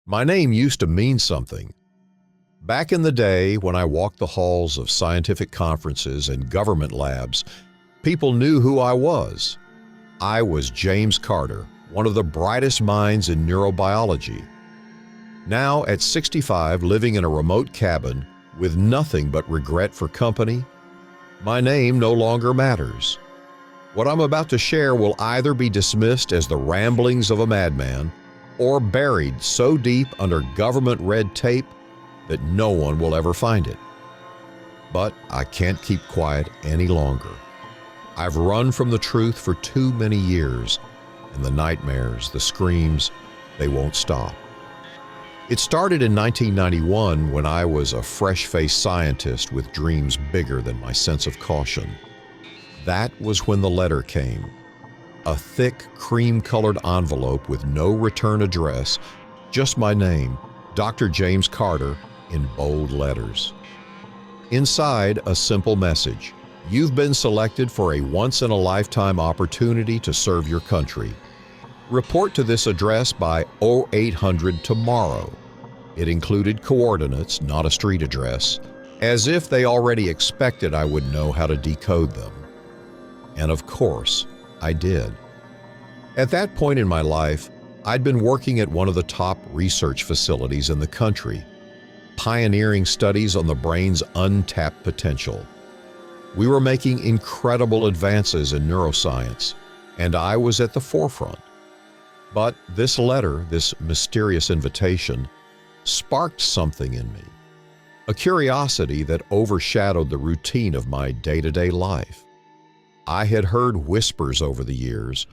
My name used to mean something. Back in the day when I walked the halls of scientific conferences and government labs, people knew who I was. I was James Carter, one of the brightest minds in neurobiology. Now, at 65, living in a remote cabin with nothing but regret for company, my name no longer matters. What I'm about to share will either be dismissed as the ramblings of a madman or buried so deep under government red tape that no one will ever find it. But I can't keep quiet any longer. I've run from the truth for too many years, and the nightmares, the screams, they won't stop. It started in 1991 when I was a fresh-faced scientist with dreams bigger than my sense of caution. That was when the letter came. A thick, cream-colored envelope with no return address, just my name, Dr. James Carter, in bold letters. Inside, a simple message. You've been selected for a once-in-a-lifetime opportunity to serve your country. Report to this address by 0800 tomorrow. It included coordinates, not a street address, as if they already expected I would know how to decode them. And of course, I did. At that point in my life, I'd been working at one of the top research facilities in the country, pioneering studies on the brain's untapped potential. We were making incredible advances in neuroscience, and I was at the forefront. But this letter, this mysterious invitation, sparked something in me, a curiosity that overshadowed the routine of my day-to-day life. I had heard whispers over the years,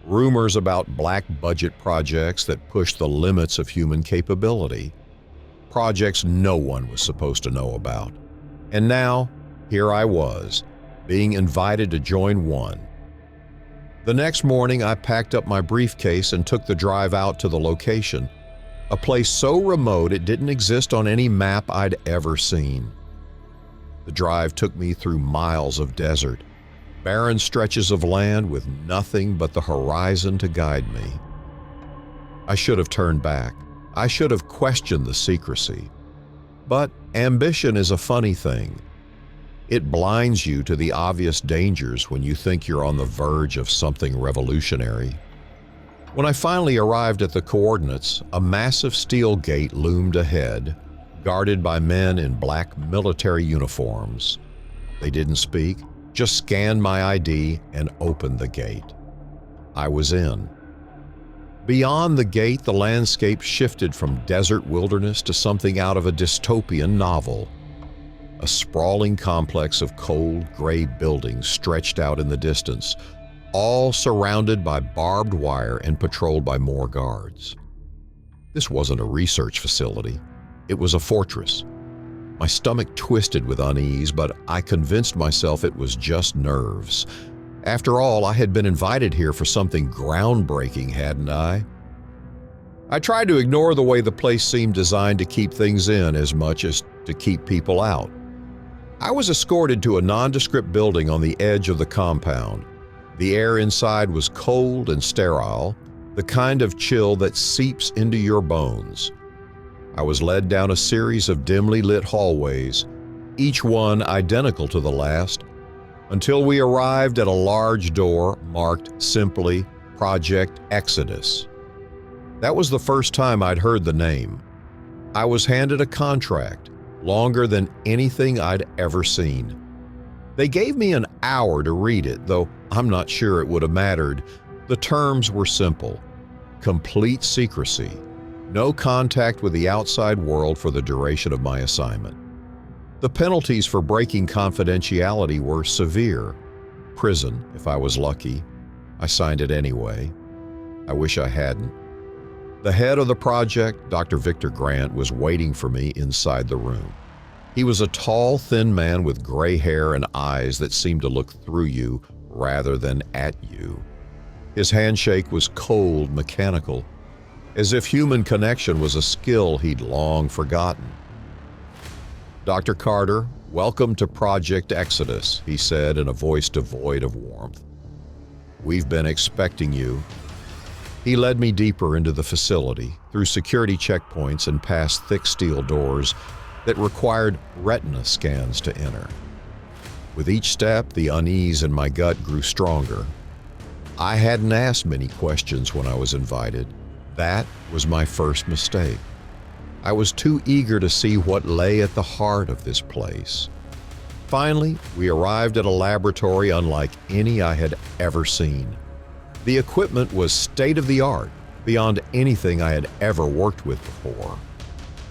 rumors about black budget projects that pushed the limits of human capability, projects no one was supposed to know about. And now, here I was, being invited to join one. The next morning, I packed up my briefcase and took the drive out to the location, a place so remote it didn't exist on any map I'd ever seen. The drive took me through miles of desert, barren stretches of land with nothing but the horizon to guide me. I should have turned back. I should have questioned the secrecy. But ambition is a funny thing. It blinds you to the obvious dangers when you think you're on the verge of something revolutionary. When I finally arrived at the coordinates, a massive steel gate loomed ahead, guarded by men in black military uniforms. They didn't speak, just scanned my ID and opened the gate. I was in. Beyond the gate, the landscape shifted from desert wilderness to something out of a dystopian novel. A sprawling complex of cold, gray buildings stretched out in the distance, all surrounded by barbed wire and patrolled by more guards. This wasn't a research facility. It was a fortress. My stomach twisted with unease, but I convinced myself it was just nerves. After all, I had been invited here for something groundbreaking, hadn't I? I tried to ignore the way the place seemed designed to keep things in as much as to keep people out. I was escorted to a nondescript building on the edge of the compound. The air inside was cold and sterile, the kind of chill that seeps into your bones. I was led down a series of dimly lit hallways, each one identical to the last, until we arrived at a large door marked simply Project Exodus. That was the first time I'd heard the name. I was handed a contract, longer than anything I'd ever seen. They gave me an hour to read it, though I'm not sure it would have mattered. The terms were simple: complete secrecy, no contact with the outside world for the duration of my assignment. The penalties for breaking confidentiality were severe. Prison, if I was lucky. I signed it anyway. I wish I hadn't. The head of the project, Dr. Victor Grant, was waiting for me inside the room. He was a tall, thin man with gray hair and eyes that seemed to look through you rather than at you. His handshake was cold, mechanical, as if human connection was a skill he'd long forgotten. "Dr. Carter, welcome to Project Exodus," he said in a voice devoid of warmth. "We've been expecting you." He led me deeper into the facility, through security checkpoints and past thick steel doors that required retina scans to enter. With each step, the unease in my gut grew stronger. I hadn't asked many questions when I was invited. That was my first mistake. I was too eager to see what lay at the heart of this place. Finally, we arrived at a laboratory unlike any I had ever seen. The equipment was state-of-the-art, beyond anything I had ever worked with before.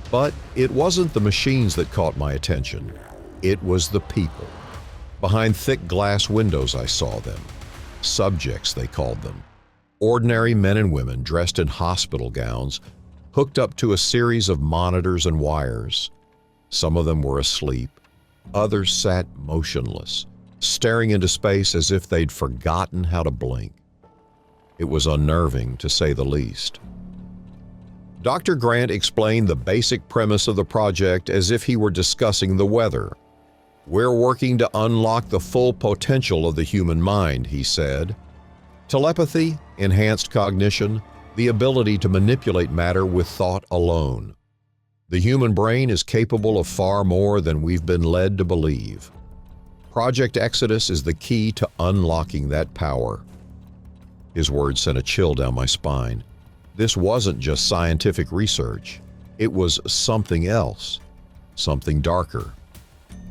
But it wasn't the machines that caught my attention. It was the people. Behind thick glass windows I saw them. Subjects, they called them. Ordinary men and women dressed in hospital gowns, hooked up to a series of monitors and wires. Some of them were asleep. Others sat motionless, staring into space as if they'd forgotten how to blink. It was unnerving, to say the least. Dr. Grant explained the basic premise of the project as if he were discussing the weather. "We're working to unlock the full potential of the human mind," he said. "Telepathy, enhanced cognition, the ability to manipulate matter with thought alone. The human brain is capable of far more than we've been led to believe. Project Exodus is the key to unlocking that power." His words sent a chill down my spine. This wasn't just scientific research. It was something else, something darker.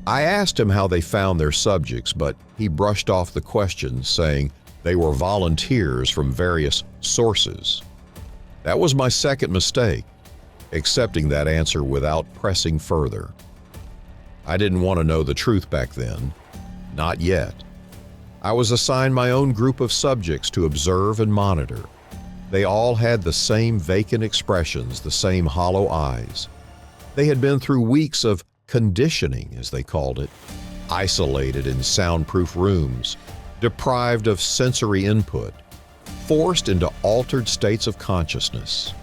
I asked him how they found their subjects, but he brushed off the question, saying they were volunteers from various sources. That was my second mistake, accepting that answer without pressing further. I didn't want to know the truth back then. Not yet. I was assigned my own group of subjects to observe and monitor. They all had the same vacant expressions, the same hollow eyes. They had been through weeks of conditioning, as they called it, isolated in soundproof rooms, deprived of sensory input, forced into altered states of consciousness.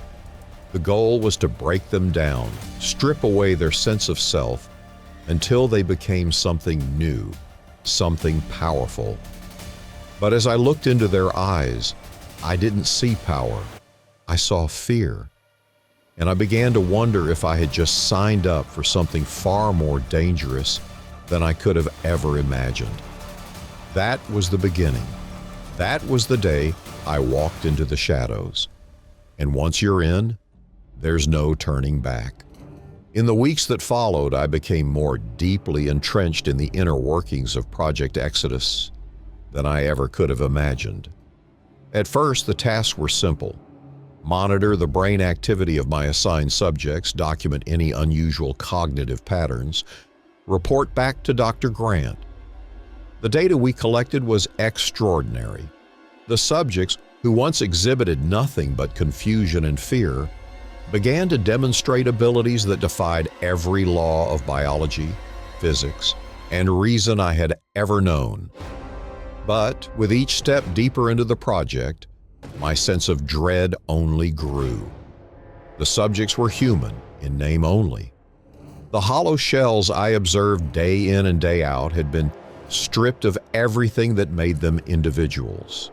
The goal was to break them down, strip away their sense of self, until they became something new, something powerful. But as I looked into their eyes, I didn't see power. I saw fear. And I began to wonder if I had just signed up for something far more dangerous than I could have ever imagined. That was the beginning. That was the day I walked into the shadows. And once you're in, there's no turning back. In the weeks that followed, I became more deeply entrenched in the inner workings of Project Exodus than I ever could have imagined. At first, the tasks were simple. Monitor the brain activity of my assigned subjects, document any unusual cognitive patterns, report back to Dr. Grant. The data we collected was extraordinary. The subjects, who once exhibited nothing but confusion and fear, began to demonstrate abilities that defied every law of biology, physics, and reason I had ever known. But with each step deeper into the project, my sense of dread only grew. The subjects were human, in name only. The hollow shells I observed day in and day out had been stripped of everything that made them individuals.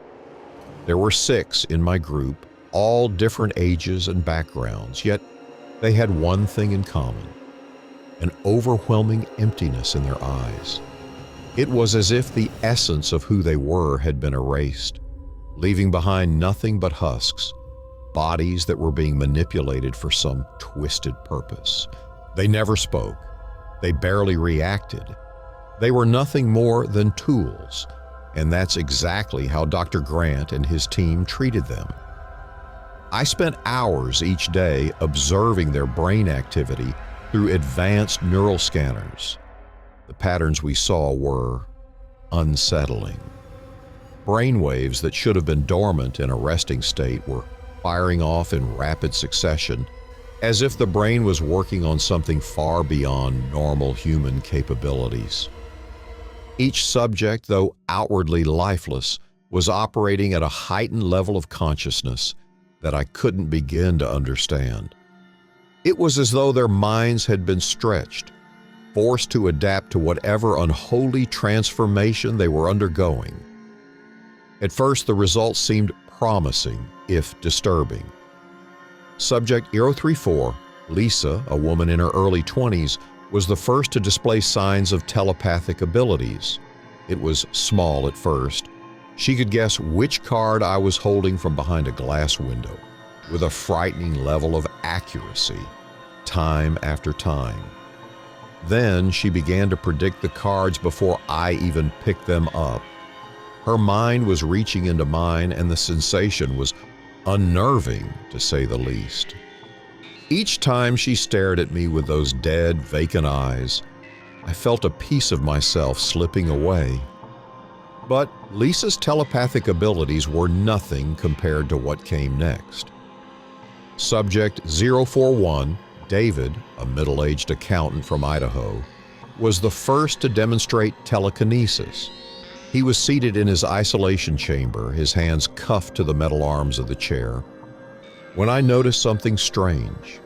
There were 6 in my group, all different ages and backgrounds, yet they had one thing in common: an overwhelming emptiness in their eyes. It was as if the essence of who they were had been erased, leaving behind nothing but husks, bodies that were being manipulated for some twisted purpose. They never spoke. They barely reacted. They were nothing more than tools, and that's exactly how Dr. Grant and his team treated them. I spent hours each day observing their brain activity through advanced neural scanners. The patterns we saw were unsettling. Brainwaves that should have been dormant in a resting state were firing off in rapid succession, as if the brain was working on something far beyond normal human capabilities. Each subject, though outwardly lifeless, was operating at a heightened level of consciousness that I couldn't begin to understand. It was as though their minds had been stretched, forced to adapt to whatever unholy transformation they were undergoing. At first, the results seemed promising, if disturbing. Subject 034, Lisa, a woman in her early 20s, was the first to display signs of telepathic abilities. It was small at first. She could guess which card I was holding from behind a glass window, with a frightening level of accuracy, time after time. Then she began to predict the cards before I even picked them up. Her mind was reaching into mine, and the sensation was unnerving, to say the least. Each time she stared at me with those dead, vacant eyes, I felt a piece of myself slipping away. But Lisa's telepathic abilities were nothing compared to what came next. Subject 041, David, a middle-aged accountant from Idaho, was the first to demonstrate telekinesis. He was seated in his isolation chamber, his hands cuffed to the metal arms of the chair, when I noticed something strange.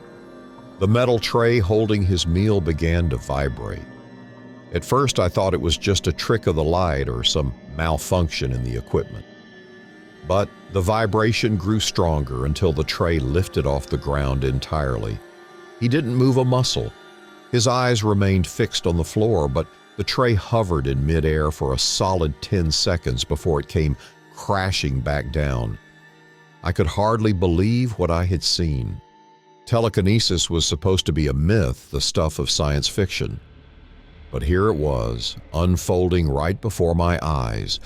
The metal tray holding his meal began to vibrate. At first I thought it was just a trick of the light or some malfunction in the equipment. But the vibration grew stronger until the tray lifted off the ground entirely. He didn't move a muscle. His eyes remained fixed on the floor, but the tray hovered in midair for a solid 10 seconds before it came crashing back down. I could hardly believe what I had seen. Telekinesis was supposed to be a myth, the stuff of science fiction. But here it was, unfolding right before my eyes.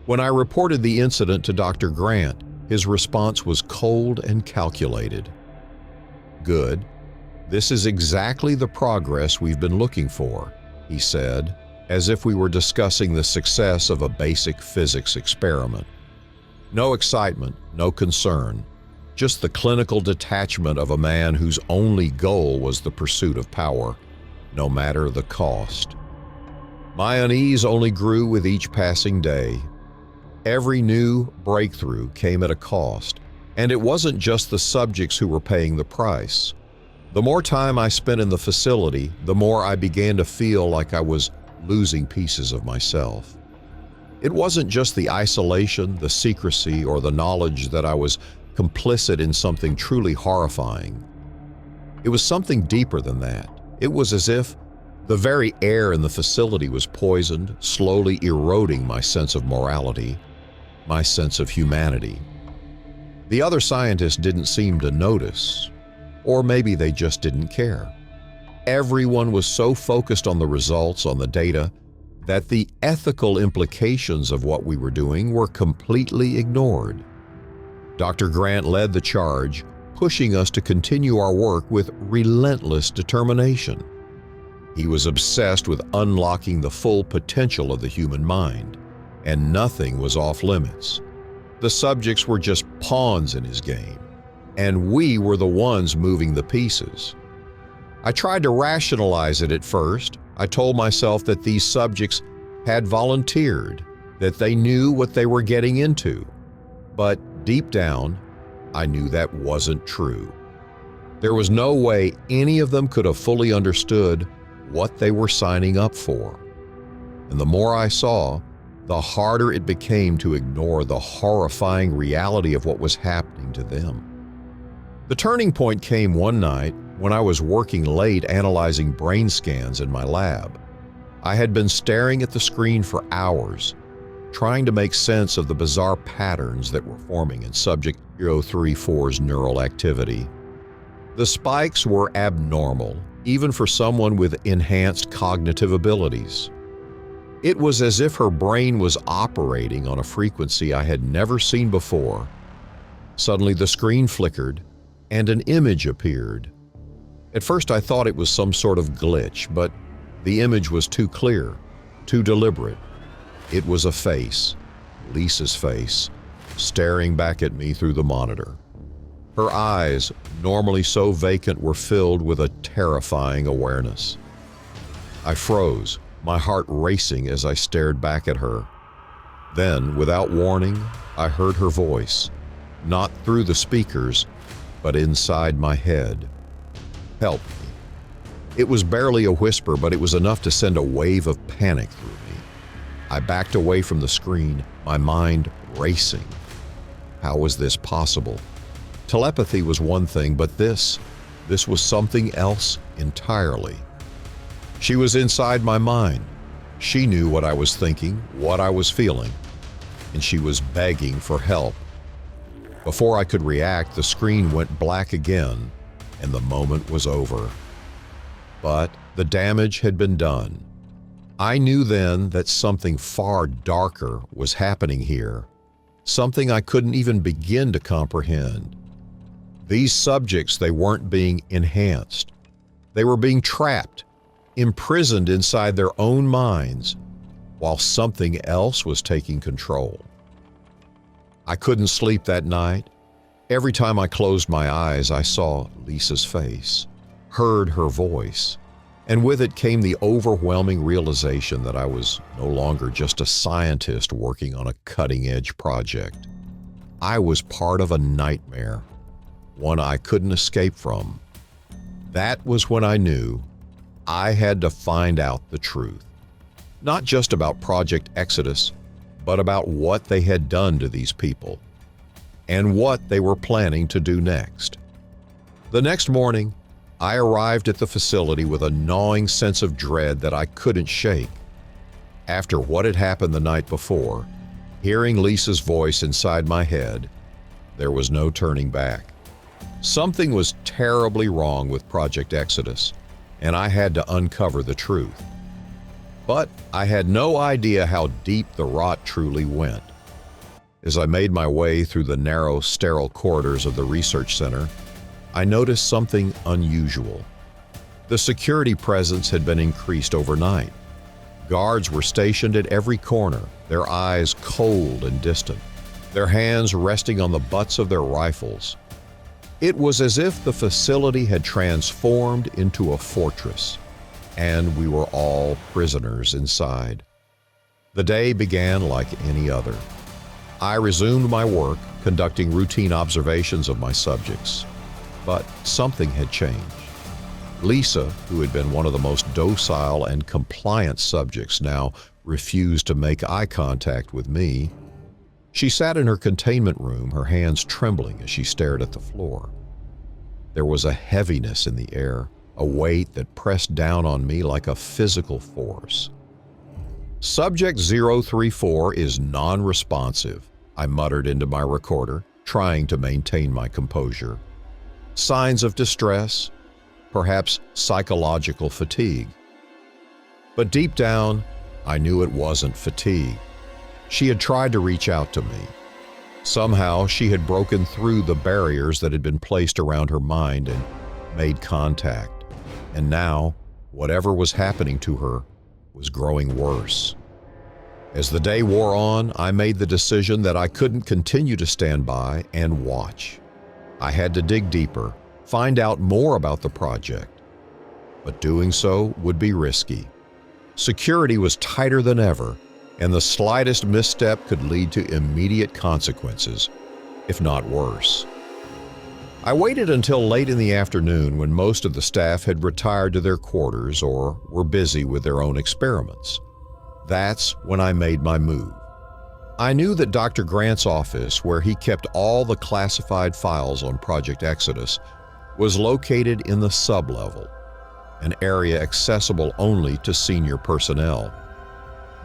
When I reported the incident to Dr. Grant, his response was cold and calculated. "Good. This is exactly the progress we've been looking for," he said, as if we were discussing the success of a basic physics experiment. No excitement, no concern, just the clinical detachment of a man whose only goal was the pursuit of power, no matter the cost. My unease only grew with each passing day. Every new breakthrough came at a cost, and it wasn't just the subjects who were paying the price. The more time I spent in the facility, the more I began to feel like I was losing pieces of myself. It wasn't just the isolation, the secrecy, or the knowledge that I was complicit in something truly horrifying. It was something deeper than that. It was as if the very air in the facility was poisoned, slowly eroding my sense of morality, my sense of humanity. The other scientists didn't seem to notice, or maybe they just didn't care. Everyone was so focused on the results, on the data, that the ethical implications of what we were doing were completely ignored. Dr. Grant led the charge, pushing us to continue our work with relentless determination. He was obsessed with unlocking the full potential of the human mind, and nothing was off limits. The subjects were just pawns in his game, and we were the ones moving the pieces. I tried to rationalize it at first. I told myself that these subjects had volunteered, that they knew what they were getting into. But deep down, I knew that wasn't true. There was no way any of them could have fully understood what they were signing up for. And the more I saw, the harder it became to ignore the horrifying reality of what was happening to them. The turning point came one night when I was working late analyzing brain scans in my lab. I had been staring at the screen for hours, trying to make sense of the bizarre patterns that were forming in Subject 034's neural activity. The spikes were abnormal, even for someone with enhanced cognitive abilities. It was as if her brain was operating on a frequency I had never seen before. Suddenly the screen flickered, and an image appeared. At first I thought it was some sort of glitch, but the image was too clear, too deliberate. It was a face, Lisa's face, staring back at me through the monitor. Her eyes, normally so vacant, were filled with a terrifying awareness. I froze, my heart racing as I stared back at her. Then, without warning, I heard her voice, not through the speakers, but inside my head. "Help me." It was barely a whisper, but it was enough to send a wave of panic through me. I backed away from the screen, my mind racing. How was this possible? Telepathy was one thing, but this was something else entirely. She was inside my mind. She knew what I was thinking, what I was feeling, and she was begging for help. Before I could react, the screen went black again, and the moment was over. But the damage had been done. I knew then that something far darker was happening here, something I couldn't even begin to comprehend. These subjects, they weren't being enhanced. They were being trapped, imprisoned inside their own minds, while something else was taking control. I couldn't sleep that night. Every time I closed my eyes, I saw Lisa's face, heard her voice, and with it came the overwhelming realization that I was no longer just a scientist working on a cutting-edge project. I was part of a nightmare, one I couldn't escape from. That was when I knew I had to find out the truth, not just about Project Exodus, but about what they had done to these people and what they were planning to do next. The next morning, I arrived at the facility with a gnawing sense of dread that I couldn't shake. After what had happened the night before, hearing Lisa's voice inside my head, there was no turning back. Something was terribly wrong with Project Exodus, and I had to uncover the truth. But I had no idea how deep the rot truly went. As I made my way through the narrow, sterile corridors of the research center, I noticed something unusual. The security presence had been increased overnight. Guards were stationed at every corner, their eyes cold and distant, their hands resting on the butts of their rifles. It was as if the facility had transformed into a fortress, and we were all prisoners inside. The day began like any other. I resumed my work, conducting routine observations of my subjects. But something had changed. Lisa, who had been one of the most docile and compliant subjects, now refused to make eye contact with me. She sat in her containment room, her hands trembling as she stared at the floor. There was a heaviness in the air, a weight that pressed down on me like a physical force. Subject 034 is non-responsive, I muttered into my recorder, trying to maintain my composure. Signs of distress, perhaps psychological fatigue. But deep down, I knew it wasn't fatigue. She had tried to reach out to me. Somehow, she had broken through the barriers that had been placed around her mind and made contact. And now, whatever was happening to her was growing worse. As the day wore on, I made the decision that I couldn't continue to stand by and watch. I had to dig deeper, find out more about the project. But doing so would be risky. Security was tighter than ever, and the slightest misstep could lead to immediate consequences, if not worse. I waited until late in the afternoon when most of the staff had retired to their quarters or were busy with their own experiments. That's when I made my move. I knew that Dr. Grant's office, where he kept all the classified files on Project Exodus, was located in the sublevel, an area accessible only to senior personnel.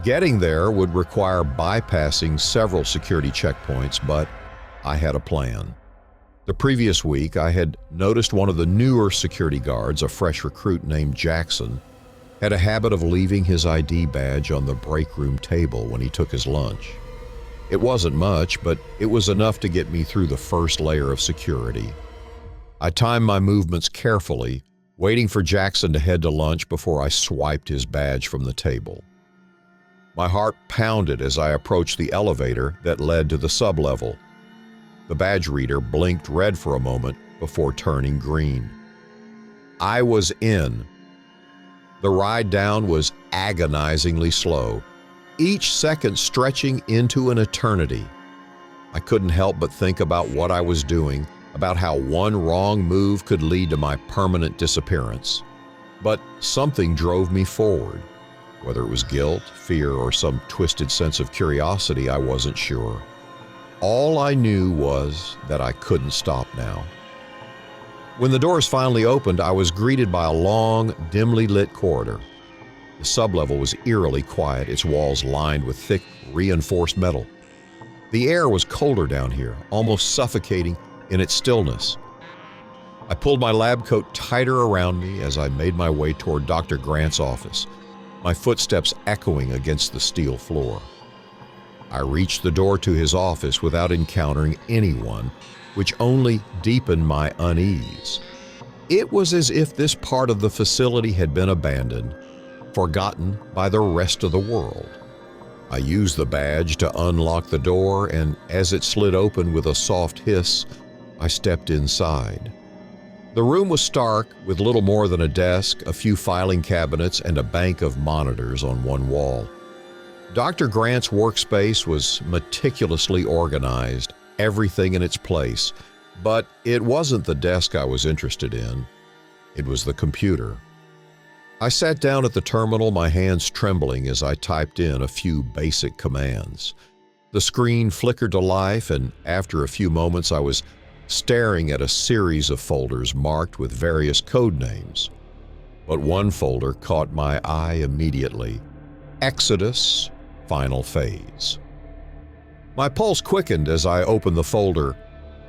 Getting there would require bypassing several security checkpoints, but I had a plan. The previous week, I had noticed one of the newer security guards, a fresh recruit named Jackson, had a habit of leaving his ID badge on the break room table when he took his lunch. It wasn't much, but it was enough to get me through the first layer of security. I timed my movements carefully, waiting for Jackson to head to lunch before I swiped his badge from the table. My heart pounded as I approached the elevator that led to the sublevel. The badge reader blinked red for a moment before turning green. I was in. The ride down was agonizingly slow, each second stretching into an eternity. I couldn't help but think about what I was doing, about how one wrong move could lead to my permanent disappearance. But something drove me forward. Whether it was guilt, fear, or some twisted sense of curiosity, I wasn't sure. All I knew was that I couldn't stop now. When the doors finally opened, I was greeted by a long, dimly lit corridor. The sublevel was eerily quiet, its walls lined with thick, reinforced metal. The air was colder down here, almost suffocating in its stillness. I pulled my lab coat tighter around me as I made my way toward Dr. Grant's office, my footsteps echoing against the steel floor. I reached the door to his office without encountering anyone, which only deepened my unease. It was as if this part of the facility had been abandoned, forgotten by the rest of the world. I used the badge to unlock the door, and as it slid open with a soft hiss, I stepped inside. The room was stark, with little more than a desk, a few filing cabinets, and a bank of monitors on one wall. Dr. Grant's workspace was meticulously organized, everything in its place, but it wasn't the desk I was interested in. It was the computer. I sat down at the terminal, my hands trembling as I typed in a few basic commands. The screen flickered to life, and after a few moments I was staring at a series of folders marked with various code names. But one folder caught my eye immediately: Exodus, Final Phase. My pulse quickened as I opened the folder.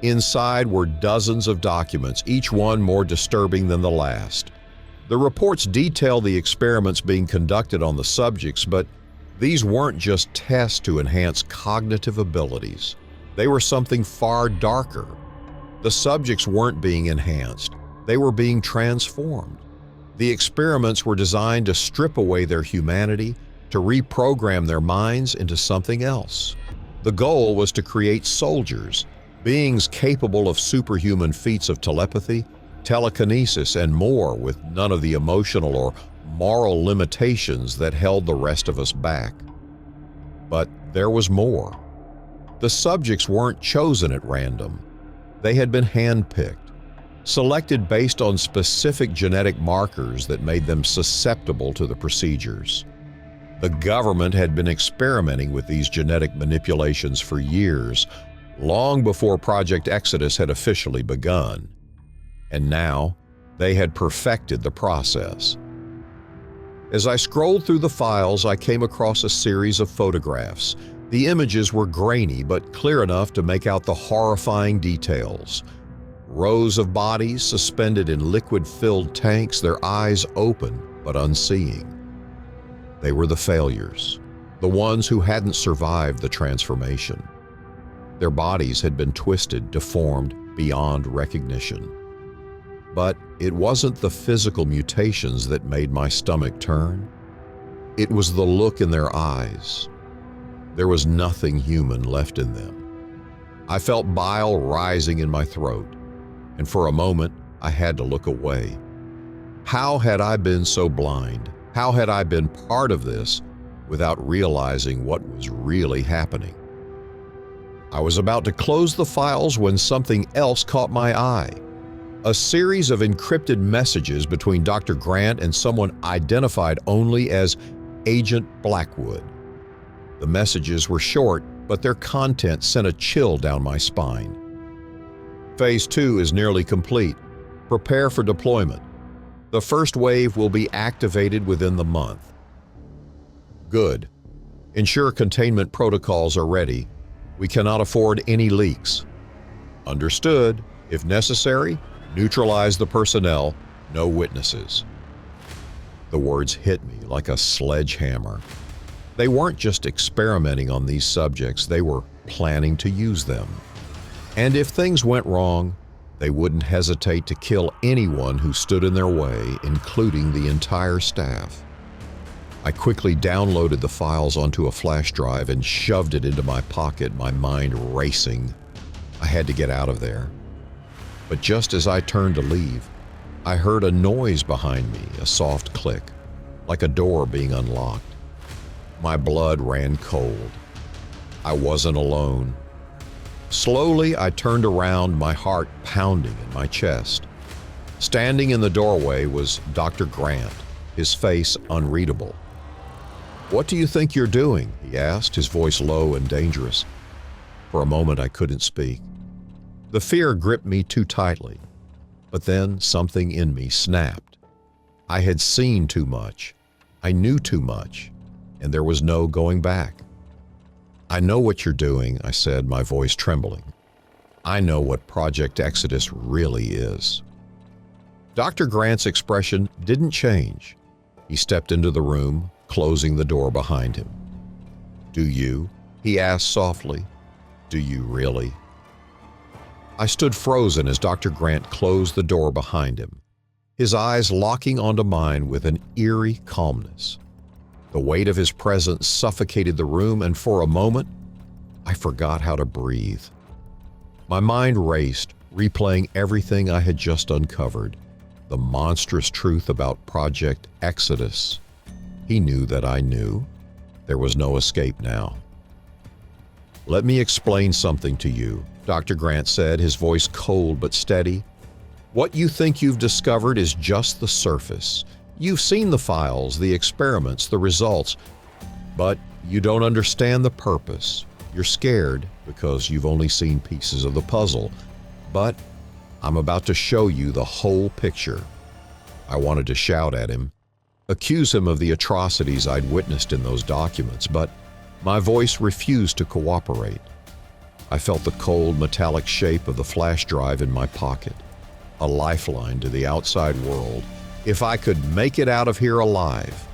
Inside were dozens of documents, each one more disturbing than the last. The reports detailed the experiments being conducted on the subjects, but these weren't just tests to enhance cognitive abilities. They were something far darker. The subjects weren't being enhanced, they were being transformed. The experiments were designed to strip away their humanity, to reprogram their minds into something else. The goal was to create soldiers, beings capable of superhuman feats of telepathy, telekinesis, and more, with none of the emotional or moral limitations that held the rest of us back. But there was more. The subjects weren't chosen at random. They had been handpicked, selected based on specific genetic markers that made them susceptible to the procedures. The government had been experimenting with these genetic manipulations for years, long before Project Exodus had officially begun. And now, they had perfected the process. As I scrolled through the files, I came across a series of photographs. The images were grainy but clear enough to make out the horrifying details. Rows of bodies suspended in liquid-filled tanks, their eyes open but unseeing. They were the failures, the ones who hadn't survived the transformation. Their bodies had been twisted, deformed beyond recognition. But it wasn't the physical mutations that made my stomach turn. It was the look in their eyes. There was nothing human left in them. I felt bile rising in my throat, and for a moment I had to look away. How had I been so blind? How had I been part of this without realizing what was really happening? I was about to close the files when something else caught my eye. A series of encrypted messages between Dr. Grant and someone identified only as Agent Blackwood. The messages were short, but their content sent a chill down my spine. Phase 2 is nearly complete. Prepare for deployment. The first wave will be activated within the month. Good. Ensure containment protocols are ready. We cannot afford any leaks. Understood. If necessary, neutralize the personnel. No witnesses. The words hit me like a sledgehammer. They weren't just experimenting on these subjects, they were planning to use them. And if things went wrong, they wouldn't hesitate to kill anyone who stood in their way, including the entire staff. I quickly downloaded the files onto a flash drive and shoved it into my pocket, my mind racing. I had to get out of there. But just as I turned to leave, I heard a noise behind me, a soft click, like a door being unlocked. My blood ran cold. I wasn't alone. Slowly, I turned around, my heart pounding in my chest. Standing in the doorway was Dr. Grant, his face unreadable. "What do you think you're doing?" he asked, his voice low and dangerous. For a moment, I couldn't speak. The fear gripped me too tightly. But then something in me snapped. I had seen too much. I knew too much. And there was no going back. "I know what you're doing," I said, my voice trembling. "I know what Project Exodus really is." Dr. Grant's expression didn't change. He stepped into the room, closing the door behind him. "Do you?" he asked softly. "Do you really?" I stood frozen as Dr. Grant closed the door behind him, his eyes locking onto mine with an eerie calmness. The weight of his presence suffocated the room, and for a moment, I forgot how to breathe. My mind raced, replaying everything I had just uncovered, the monstrous truth about Project Exodus. He knew that I knew. There was no escape now. "Let me explain something to you," Dr. Grant said, his voice cold but steady. "What you think you've discovered is just the surface. You've seen the files, the experiments, the results, but you don't understand the purpose. You're scared because you've only seen pieces of the puzzle. But I'm about to show you the whole picture." I wanted to shout at him, accuse him of the atrocities I'd witnessed in those documents, but my voice refused to cooperate. I felt the cold, metallic shape of the flash drive in my pocket, a lifeline to the outside world, if I could make it out of here alive.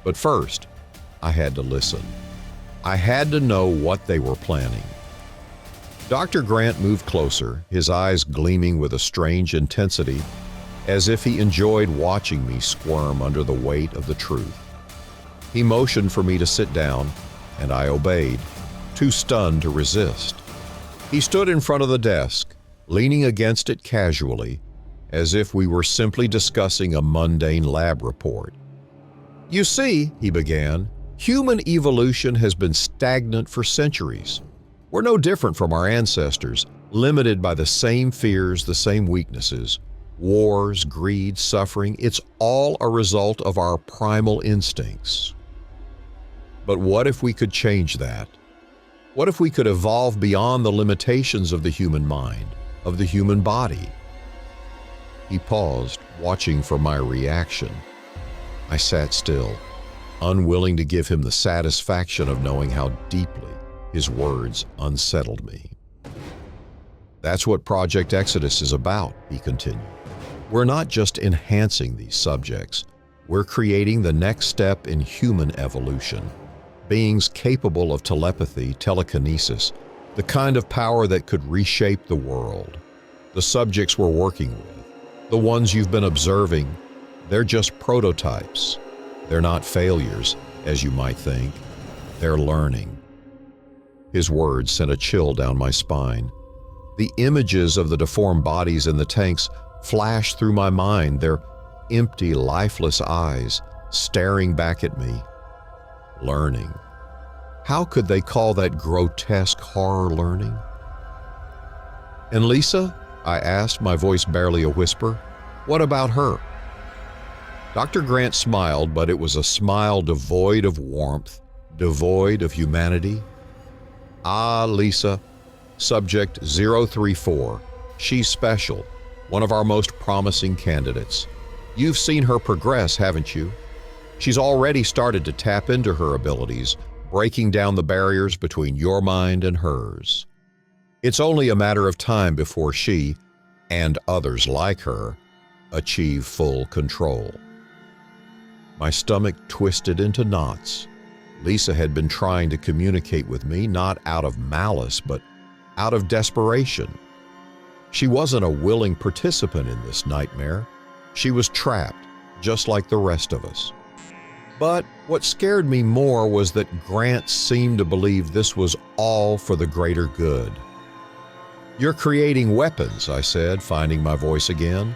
But first, I had to listen. I had to know what they were planning. Dr. Grant moved closer, his eyes gleaming with a strange intensity, as if he enjoyed watching me squirm under the weight of the truth. He motioned for me to sit down, and I obeyed, too stunned to resist. He stood in front of the desk, leaning against it casually, as if we were simply discussing a mundane lab report. "You see," he began, "human evolution has been stagnant for centuries. We're no different from our ancestors, limited by the same fears, the same weaknesses. Wars, greed, suffering, it's all a result of our primal instincts. But what if we could change that? What if we could evolve beyond the limitations of the human mind, of the human body?" He paused, watching for my reaction. I sat still, unwilling to give him the satisfaction of knowing how deeply his words unsettled me. "That's what Project Exodus is about," he continued. "We're not just enhancing these subjects, we're creating the next step in human evolution. Beings capable of telepathy, telekinesis, the kind of power that could reshape the world. The subjects we're working with, the ones you've been observing, they're just prototypes. They're not failures, as you might think. They're learning." His words sent a chill down my spine. The images of the deformed bodies in the tanks flashed through my mind, their empty, lifeless eyes staring back at me. Learning. How could they call that grotesque horror learning? "And Lisa?" I asked, my voice barely a whisper. "What about her?" Dr. Grant smiled, but it was a smile devoid of warmth, devoid of humanity. "Ah, Lisa, subject 034. She's special, one of our most promising candidates. You've seen her progress, haven't you? She's already started to tap into her abilities, breaking down the barriers between your mind and hers. It's only a matter of time before she, and others like her, achieve full control." My stomach twisted into knots. Lisa had been trying to communicate with me not out of malice, but out of desperation. She wasn't a willing participant in this nightmare. She was trapped, just like the rest of us. But what scared me more was that Grant seemed to believe this was all for the greater good. "You're creating weapons," I said, finding my voice again.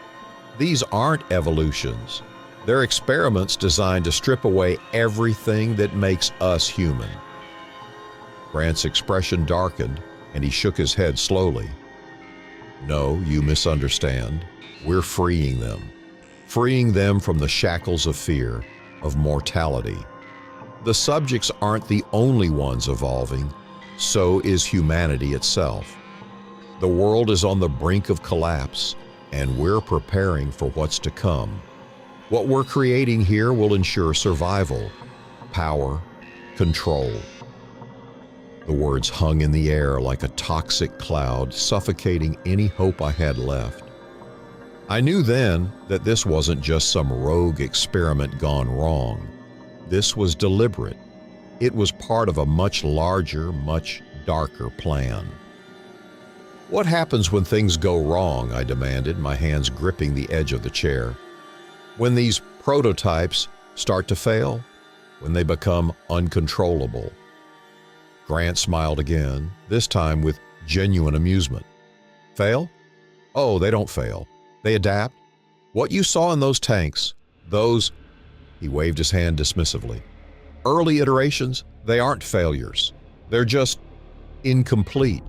"These aren't evolutions. They're experiments designed to strip away everything that makes us human." Grant's expression darkened, and he shook his head slowly. "No, you misunderstand. We're freeing them from the shackles of fear, of mortality. The subjects aren't the only ones evolving. so is humanity itself. The world is on the brink of collapse, and we're preparing for what's to come. What we're creating here will ensure survival, power, control. The words hung in the air like a toxic cloud, suffocating any hope I had left. I knew then that this wasn't just some rogue experiment gone wrong. This was deliberate. It was part of a much larger, much darker plan. "What happens when things go wrong?" I demanded, my hands gripping the edge of the chair. "When these prototypes start to fail? When they become uncontrollable?" Grant smiled again, this time with genuine amusement. "Fail? Oh, they don't fail. They adapt. What you saw in those tanks, those," he waved his hand dismissively, "early iterations, they aren't failures. They're just incomplete.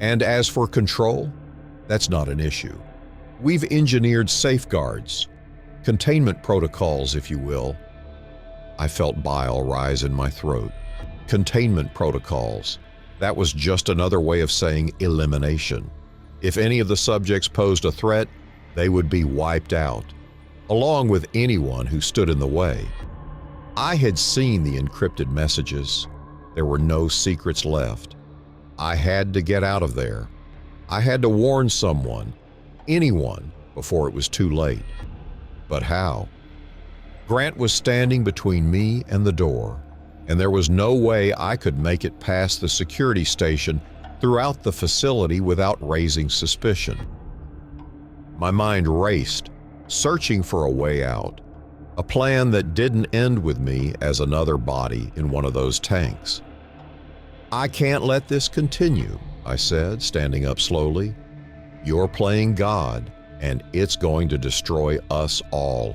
And as for control, that's not an issue. We've engineered safeguards, containment protocols, if you will." I felt bile rise in my throat. Containment protocols. That was just another way of saying elimination. If any of the subjects posed a threat, they would be wiped out, along with anyone who stood in the way. I had seen the encrypted messages. There were no secrets left. I had to get out of there. I had to warn someone, anyone, before it was too late. But how? Grant was standing between me and the door, and there was no way I could make it past the security station throughout the facility without raising suspicion. My mind raced, searching for a way out, a plan that didn't end with me as another body in one of those tanks. "I can't let this continue," I said, standing up slowly. "You're playing God, and it's going to destroy us all."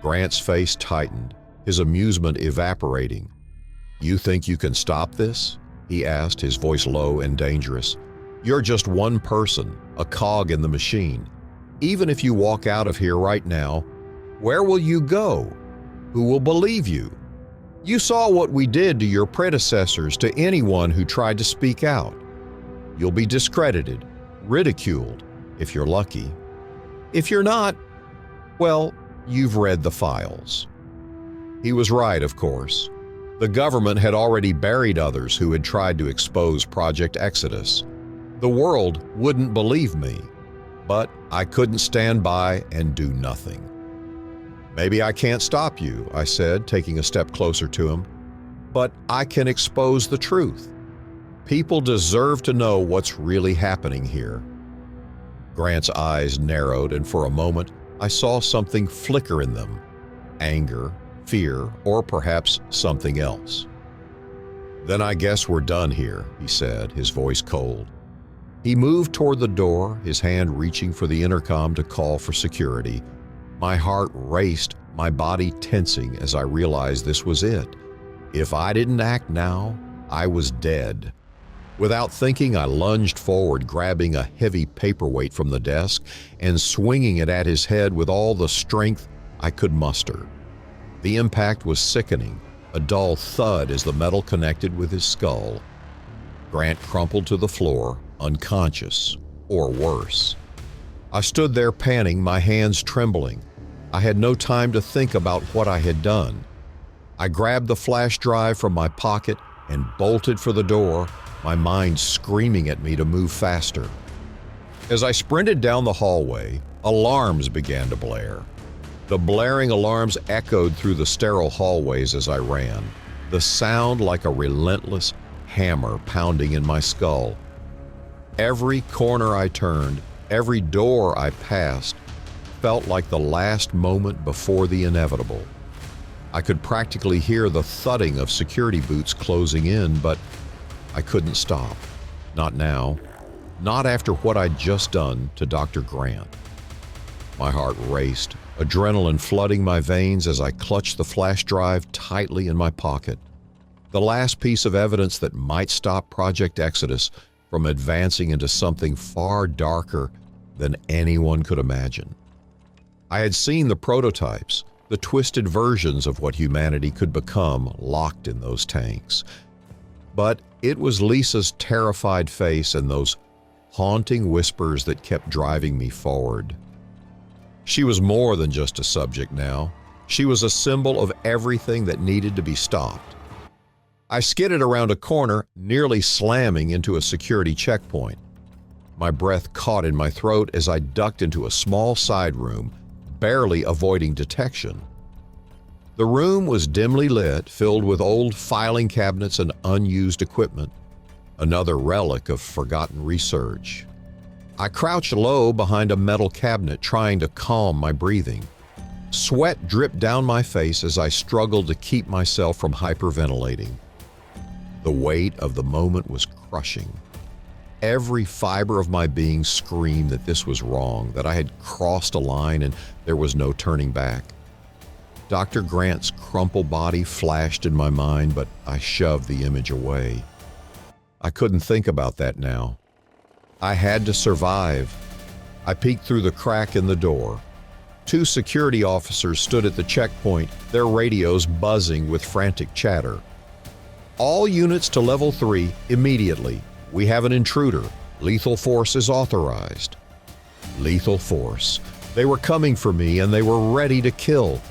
Grant's face tightened, his amusement evaporating. "You think you can stop this?" he asked, his voice low and dangerous. "You're just one person, a cog in the machine. Even if you walk out of here right now, where will you go? Who will believe you? You saw what we did to your predecessors, to anyone who tried to speak out. You'll be discredited, ridiculed, if you're lucky. If you're not, well, you've read the files." He was right, of course. The government had already buried others who had tried to expose Project Exodus. The world wouldn't believe me, but I couldn't stand by and do nothing. "Maybe I can't stop you," I said, taking a step closer to him, "but I can expose the truth. People deserve to know what's really happening here." Grant's eyes narrowed, and for a moment I saw something flicker in them. Anger, fear, or perhaps something else. "Then I guess we're done here," he said, his voice cold. He moved toward the door, his hand reaching for the intercom to call for security. My heart raced, my body tensing as I realized this was it. If I didn't act now, I was dead. Without thinking, I lunged forward, grabbing a heavy paperweight from the desk and swinging it at his head with all the strength I could muster. The impact was sickening, a dull thud as the metal connected with his skull. Grant crumpled to the floor, unconscious, or worse. I stood there panting, my hands trembling. I had no time to think about what I had done. I grabbed the flash drive from my pocket and bolted for the door, my mind screaming at me to move faster. As I sprinted down the hallway, alarms began to blare. The blaring alarms echoed through the sterile hallways as I ran, the sound like a relentless hammer pounding in my skull. Every corner I turned, every door I passed, felt like the last moment before the inevitable. I could practically hear the thudding of security boots closing in, but I couldn't stop. Not now. Not after what I'd just done to Dr. Grant. My heart raced, adrenaline flooding my veins as I clutched the flash drive tightly in my pocket. The last piece of evidence that might stop Project Exodus from advancing into something far darker than anyone could imagine. I had seen the prototypes, the twisted versions of what humanity could become locked in those tanks. But it was Lisa's terrified face and those haunting whispers that kept driving me forward. She was more than just a subject now. She was a symbol of everything that needed to be stopped. I skidded around a corner, nearly slamming into a security checkpoint. My breath caught in my throat as I ducked into a small side room, barely avoiding detection. The room was dimly lit, filled with old filing cabinets and unused equipment, another relic of forgotten research. I crouched low behind a metal cabinet, trying to calm my breathing. Sweat dripped down my face as I struggled to keep myself from hyperventilating. The weight of the moment was crushing. Every fiber of my being screamed that this was wrong, that I had crossed a line and there was no turning back. Dr. Grant's crumpled body flashed in my mind, but I shoved the image away. I couldn't think about that now. I had to survive. I peeked through the crack in the door. 2 security officers stood at the checkpoint, their radios buzzing with frantic chatter. All units to level 3 immediately. We have an intruder. Lethal force is authorized. Lethal force. They were coming for me and they were ready to kill.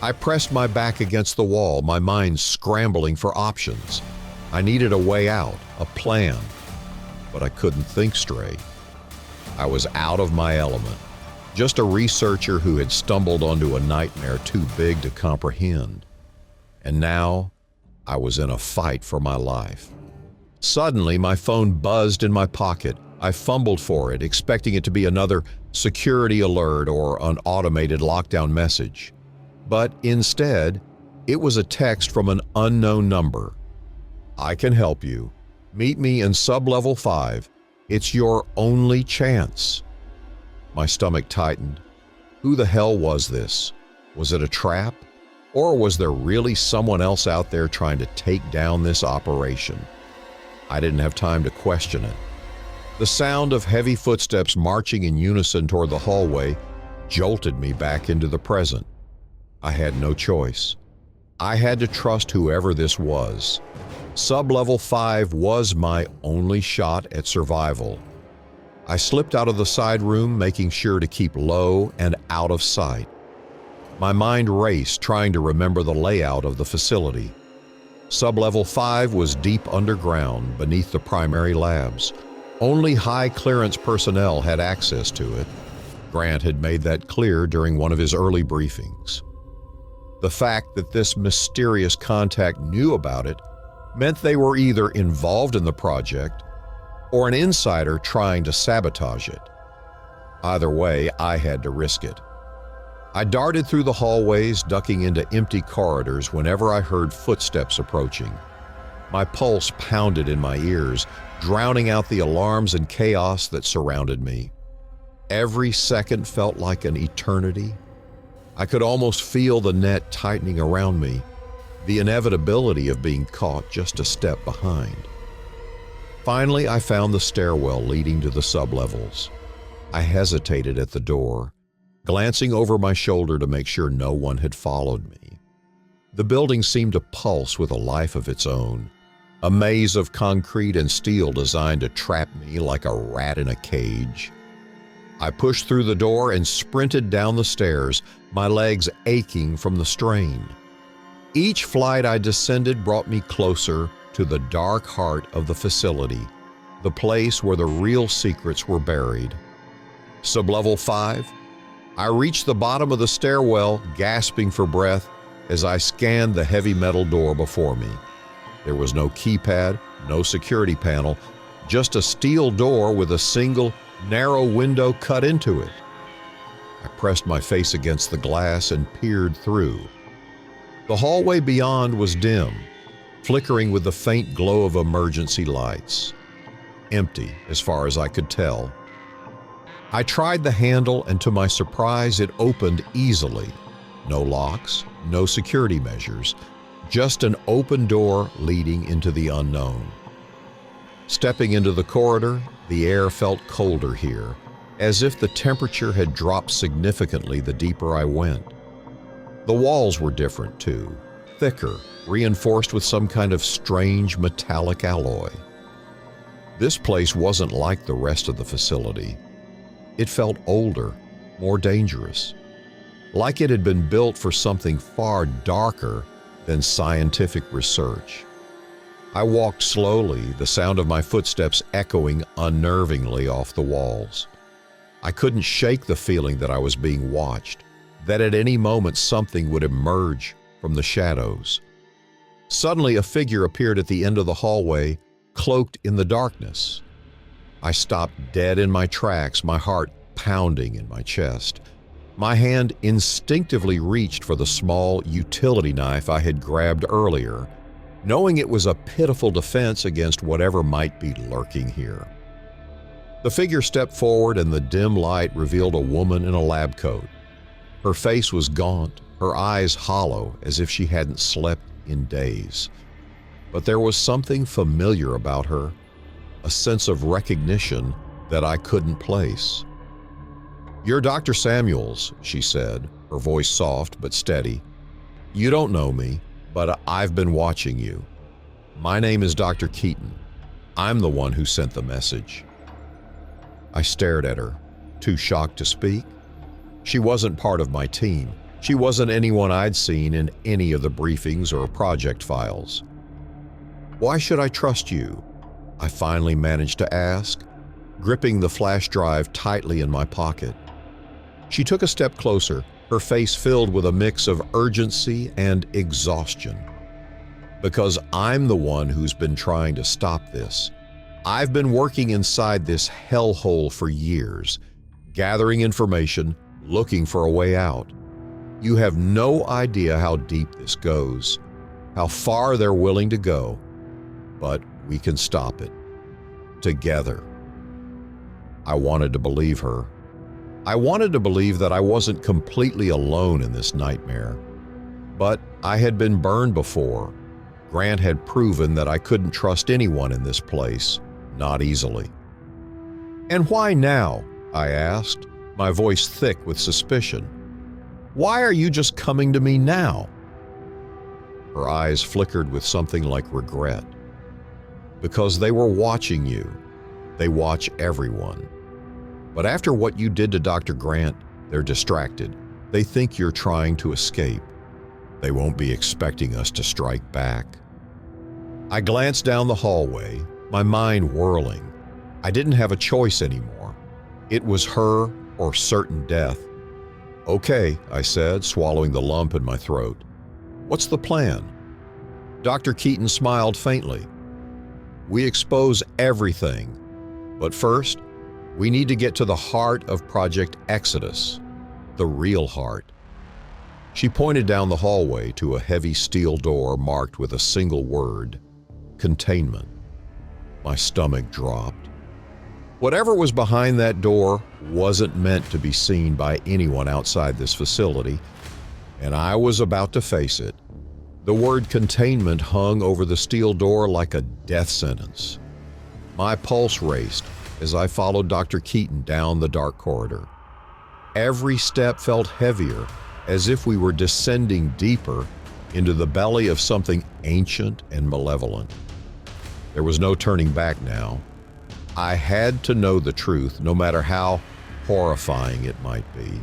I pressed my back against the wall, my mind scrambling for options. I needed a way out, a plan, but I couldn't think straight. I was out of my element, just a researcher who had stumbled onto a nightmare too big to comprehend. And now I was in a fight for my life. Suddenly, my phone buzzed in my pocket. I fumbled for it, expecting it to be another security alert or an automated lockdown message. But instead, it was a text from an unknown number. I can help you. Meet me in sub-level 5. It's your only chance. My stomach tightened. Who the hell was this? Was it a trap? Or was there really someone else out there trying to take down this operation? I didn't have time to question it. The sound of heavy footsteps marching in unison toward the hallway jolted me back into the present. I had no choice. I had to trust whoever this was. Sub-level 5 was my only shot at survival. I slipped out of the side room, making sure to keep low and out of sight. My mind raced, trying to remember the layout of the facility. Sub-level 5 was deep underground beneath the primary labs. Only high-clearance personnel had access to it. Grant had made that clear during one of his early briefings. The fact that this mysterious contact knew about it meant they were either involved in the project or an insider trying to sabotage it. Either way, I had to risk it. I darted through the hallways, ducking into empty corridors whenever I heard footsteps approaching. My pulse pounded in my ears, drowning out the alarms and chaos that surrounded me. Every second felt like an eternity. I could almost feel the net tightening around me, the inevitability of being caught just a step behind. Finally, I found the stairwell leading to the sublevels. I hesitated at the door, glancing over my shoulder to make sure no one had followed me. The building seemed to pulse with a life of its own, a maze of concrete and steel designed to trap me like a rat in a cage. I pushed through the door and sprinted down the stairs, my legs aching from the strain. Each flight I descended brought me closer to the dark heart of the facility, the place where the real secrets were buried. Sublevel 5, I reached the bottom of the stairwell, gasping for breath as I scanned the heavy metal door before me. There was no keypad, no security panel, just a steel door with a single, narrow window cut into it. I pressed my face against the glass and peered through. The hallway beyond was dim, flickering with the faint glow of emergency lights. Empty, as far as I could tell. I tried the handle, and to my surprise, it opened easily. No locks, no security measures, just an open door leading into the unknown. Stepping into the corridor, the air felt colder here, as if the temperature had dropped significantly the deeper I went. The walls were different too, thicker, reinforced with some kind of strange metallic alloy. This place wasn't like the rest of the facility. It felt older, more dangerous, like it had been built for something far darker than scientific research. I walked slowly, the sound of my footsteps echoing unnervingly off the walls. I couldn't shake the feeling that I was being watched, that at any moment something would emerge from the shadows. Suddenly, a figure appeared at the end of the hallway, cloaked in the darkness. I stopped dead in my tracks, my heart pounding in my chest. My hand instinctively reached for the small utility knife I had grabbed earlier, knowing it was a pitiful defense against whatever might be lurking here. The figure stepped forward and the dim light revealed a woman in a lab coat. Her face was gaunt, her eyes hollow as if she hadn't slept in days. But there was something familiar about her, a sense of recognition that I couldn't place. "You're Dr. Samuels," she said, her voice soft but steady. "You don't know me, but I've been watching you. My name is Dr. Keaton. I'm the one who sent the message." I stared at her, too shocked to speak. She wasn't part of my team. She wasn't anyone I'd seen in any of the briefings or project files. "Why should I trust you?" I finally managed to ask, gripping the flash drive tightly in my pocket. She took a step closer, her face filled with a mix of urgency and exhaustion. "Because I'm the one who's been trying to stop this. I've been working inside this hellhole for years, gathering information, looking for a way out. You have no idea how deep this goes, how far they're willing to go, but we can stop it. Together." I wanted to believe her. I wanted to believe that I wasn't completely alone in this nightmare. But I had been burned before. Grant had proven that I couldn't trust anyone in this place, not easily. "And why now?" I asked, my voice thick with suspicion. "Why are you just coming to me now?" Her eyes flickered with something like regret. "Because they were watching you. They watch everyone. But after what you did to Dr. Grant, they're distracted. They think you're trying to escape. They won't be expecting us to strike back." I glanced down the hallway, my mind whirling. I didn't have a choice anymore. It was her or certain death. "Okay," I said, swallowing the lump in my throat. "What's the plan?" Dr. Keaton smiled faintly. "We expose everything. But first, we need to get to the heart of Project Exodus, the real heart." She pointed down the hallway to a heavy steel door marked with a single word: containment. My stomach dropped. Whatever was behind that door wasn't meant to be seen by anyone outside this facility, and I was about to face it. The word containment hung over the steel door like a death sentence. My pulse raced as I followed Dr. Keaton down the dark corridor. Every step felt heavier, as if we were descending deeper into the belly of something ancient and malevolent. There was no turning back now. I had to know the truth, no matter how horrifying it might be.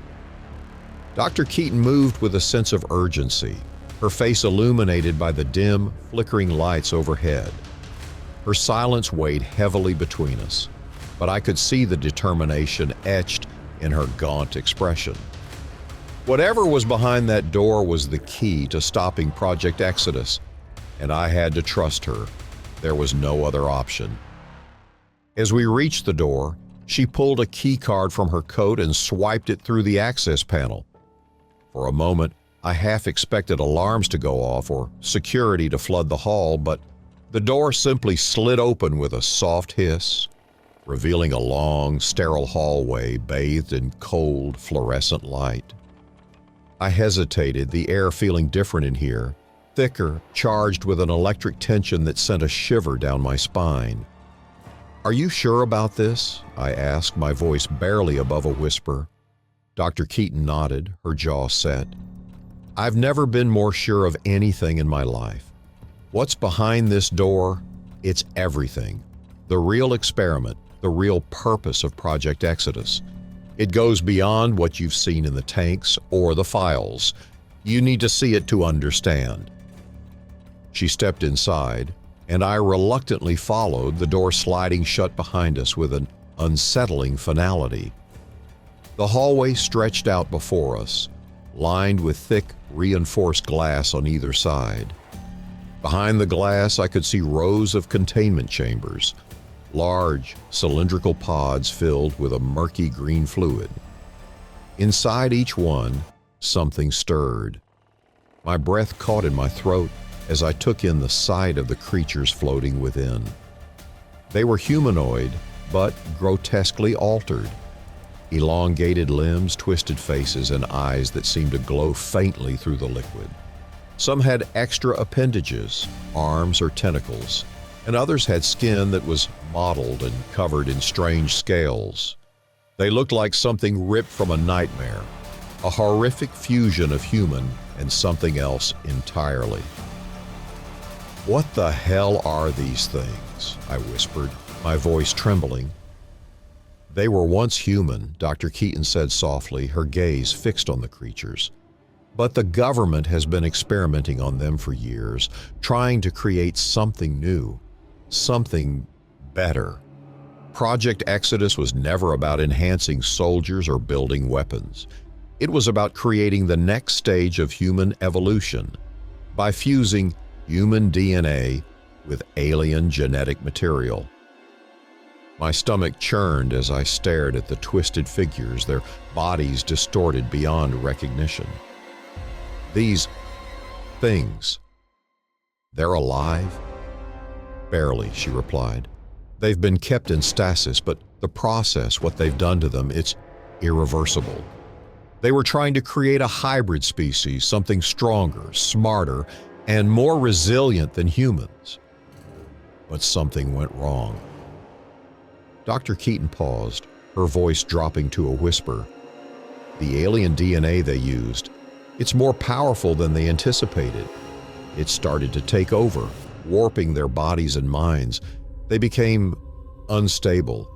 Dr. Keaton moved with a sense of urgency, her face illuminated by the dim, flickering lights overhead. Her silence weighed heavily between us, but I could see the determination etched in her gaunt expression. Whatever was behind that door was the key to stopping Project Exodus, and I had to trust her. There was no other option. As we reached the door, she pulled a key card from her coat and swiped it through the access panel. For a moment, I half expected alarms to go off or security to flood the hall, but the door simply slid open with a soft hiss, revealing a long, sterile hallway bathed in cold, fluorescent light. I hesitated, the air feeling different in here, thicker, charged with an electric tension that sent a shiver down my spine. "Are you sure about this?" I asked, my voice barely above a whisper. Dr. Keaton nodded, her jaw set. I've never been more sure of anything in my life. What's behind this door? It's everything. The real experiment, the real purpose of Project Exodus. It goes beyond what you've seen in the tanks or the files. You need to see it to understand. She stepped inside, and I reluctantly followed, the door sliding shut behind us with an unsettling finality. The hallway stretched out before us, lined with thick, reinforced glass on either side. Behind the glass, I could see rows of containment chambers, large, cylindrical pods filled with a murky green fluid. Inside each one, something stirred. My breath caught in my throat as I took in the sight of the creatures floating within. They were humanoid, but grotesquely altered. Elongated limbs, twisted faces, and eyes that seemed to glow faintly through the liquid. Some had extra appendages, arms or tentacles, and others had skin that was mottled and covered in strange scales. They looked like something ripped from a nightmare, a horrific fusion of human and something else entirely. "What the hell are these things?" I whispered, my voice trembling. "They were once human," Dr. Keaton said softly, her gaze fixed on the creatures. "But the government has been experimenting on them for years, trying to create something new, something better. Project Exodus was never about enhancing soldiers or building weapons. It was about creating the next stage of human evolution by fusing human DNA with alien genetic material." My stomach churned as I stared at the twisted figures, their bodies distorted beyond recognition. "These things, they're alive?" "Barely," she replied. "They've been kept in stasis, but the process, what they've done to them, it's irreversible. They were trying to create a hybrid species, something stronger, smarter, and more resilient than humans. But something went wrong." Dr. Keaton paused, her voice dropping to a whisper. "The alien DNA they used, it's more powerful than they anticipated. It started to take over, warping their bodies and minds. They became unstable,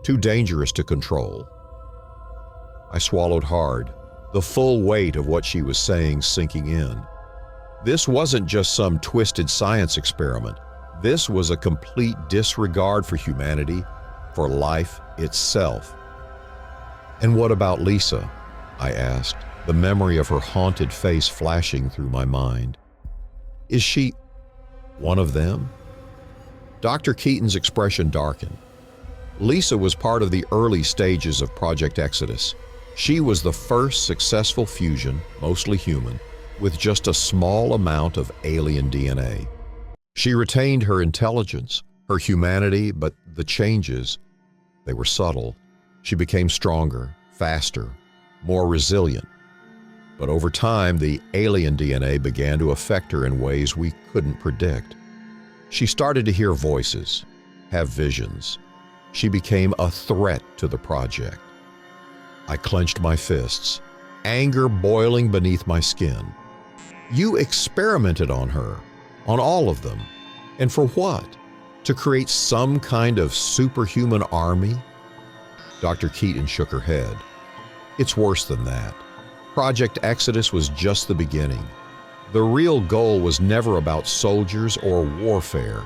too dangerous to control." I swallowed hard, the full weight of what she was saying sinking in. This wasn't just some twisted science experiment. This was a complete disregard for humanity, for life itself. "And what about Lisa?" I asked, the memory of her haunted face flashing through my mind. "Is she one of them?" Dr. Keaton's expression darkened. "Lisa was part of the early stages of Project Exodus. She was the first successful fusion, mostly human, with just a small amount of alien DNA. She retained her intelligence, her humanity, but the changes, they were subtle. She became stronger, faster, more resilient. But over time, the alien DNA began to affect her in ways we couldn't predict. She started to hear voices, have visions. She became a threat to the project." I clenched my fists, anger boiling beneath my skin. "You experimented on her, on all of them. And for what? To create some kind of superhuman army?" Dr. Keaton shook her head. "It's worse than that. Project Exodus was just the beginning. The real goal was never about soldiers or warfare.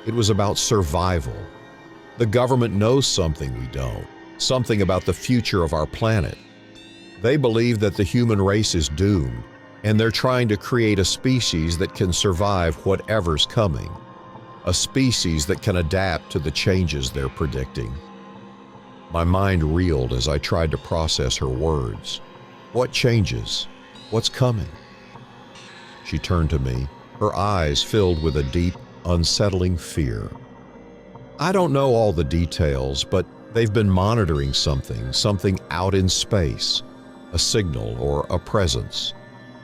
It was about survival. The government knows something we don't, something about the future of our planet. They believe that the human race is doomed, and they're trying to create a species that can survive whatever's coming, a species that can adapt to the changes they're predicting." My mind reeled as I tried to process her words. What changes? What's coming? She turned to me, her eyes filled with a deep, unsettling fear. "I don't know all the details, but they've been monitoring something out in space, a signal or a presence.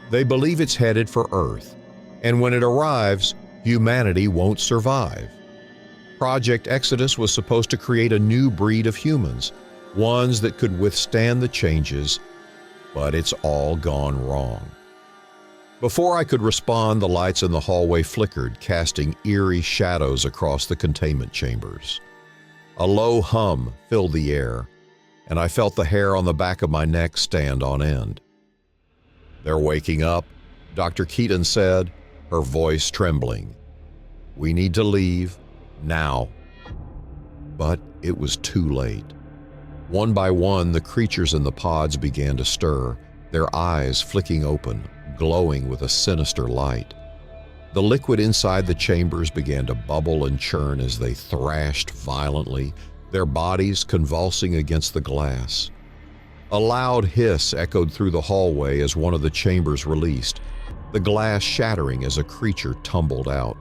They believe it's headed for Earth, and when it arrives, humanity won't survive. Project Exodus was supposed to create a new breed of humans, ones that could withstand the changes, but it's all gone wrong." Before I could respond, the lights in the hallway flickered, casting eerie shadows across the containment chambers. A low hum filled the air, and I felt the hair on the back of my neck stand on end. "They're waking up," Dr. Keaton said, her voice trembling. "We need to leave now." But it was too late. One by one, the creatures in the pods began to stir, their eyes flicking open, glowing with a sinister light. The liquid inside the chambers began to bubble and churn as they thrashed violently, their bodies convulsing against the glass. A loud hiss echoed through the hallway as one of the chambers released, the glass shattering as a creature tumbled out,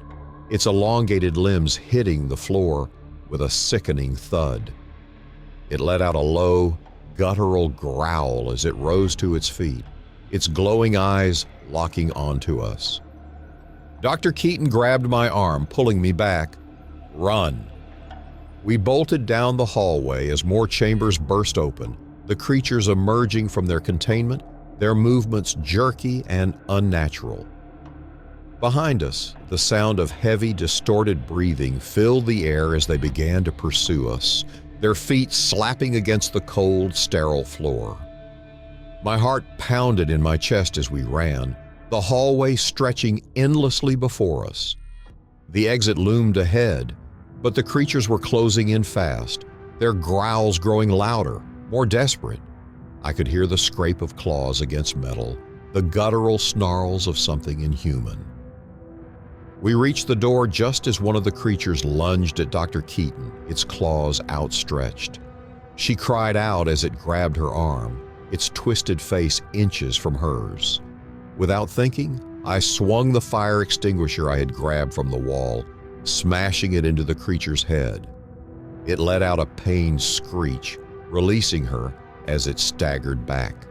its elongated limbs hitting the floor with a sickening thud. It let out a low, guttural growl as it rose to its feet, its glowing eyes locking onto us. Dr. Keaton grabbed my arm, pulling me back. "Run!" We bolted down the hallway as more chambers burst open, the creatures emerging from their containment, their movements jerky and unnatural. Behind us, the sound of heavy, distorted breathing filled the air as they began to pursue us, their feet slapping against the cold, sterile floor. My heart pounded in my chest as we ran, the hallway stretching endlessly before us. The exit loomed ahead, but the creatures were closing in fast, their growls growing louder, more desperate. I could hear the scrape of claws against metal, the guttural snarls of something inhuman. We reached the door just as one of the creatures lunged at Dr. Keaton, its claws outstretched. She cried out as it grabbed her arm, its twisted face inches from hers. Without thinking, I swung the fire extinguisher I had grabbed from the wall, smashing it into the creature's head. It let out a pained screech, releasing her as it staggered back.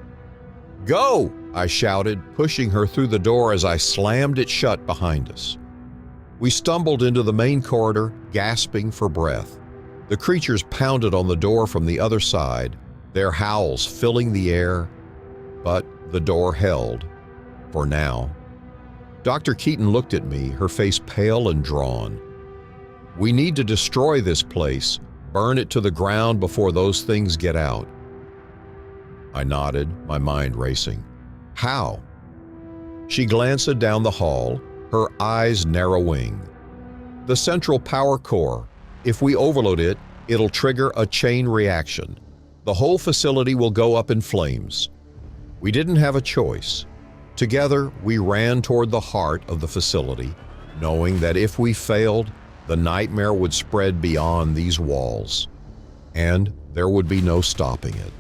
"Go!" I shouted, pushing her through the door as I slammed it shut behind us. We stumbled into the main corridor, gasping for breath. The creatures pounded on the door from the other side, their howls filling the air, but the door held, for now. Dr. Keaton looked at me, her face pale and drawn. "We need to destroy this place, burn it to the ground before those things get out." I nodded, my mind racing. "How?" She glanced down the hall, her eyes narrowing. "The central power core. If we overload it, it'll trigger a chain reaction. The whole facility will go up in flames." We didn't have a choice. Together, we ran toward the heart of the facility, knowing that if we failed, the nightmare would spread beyond these walls, and there would be no stopping it.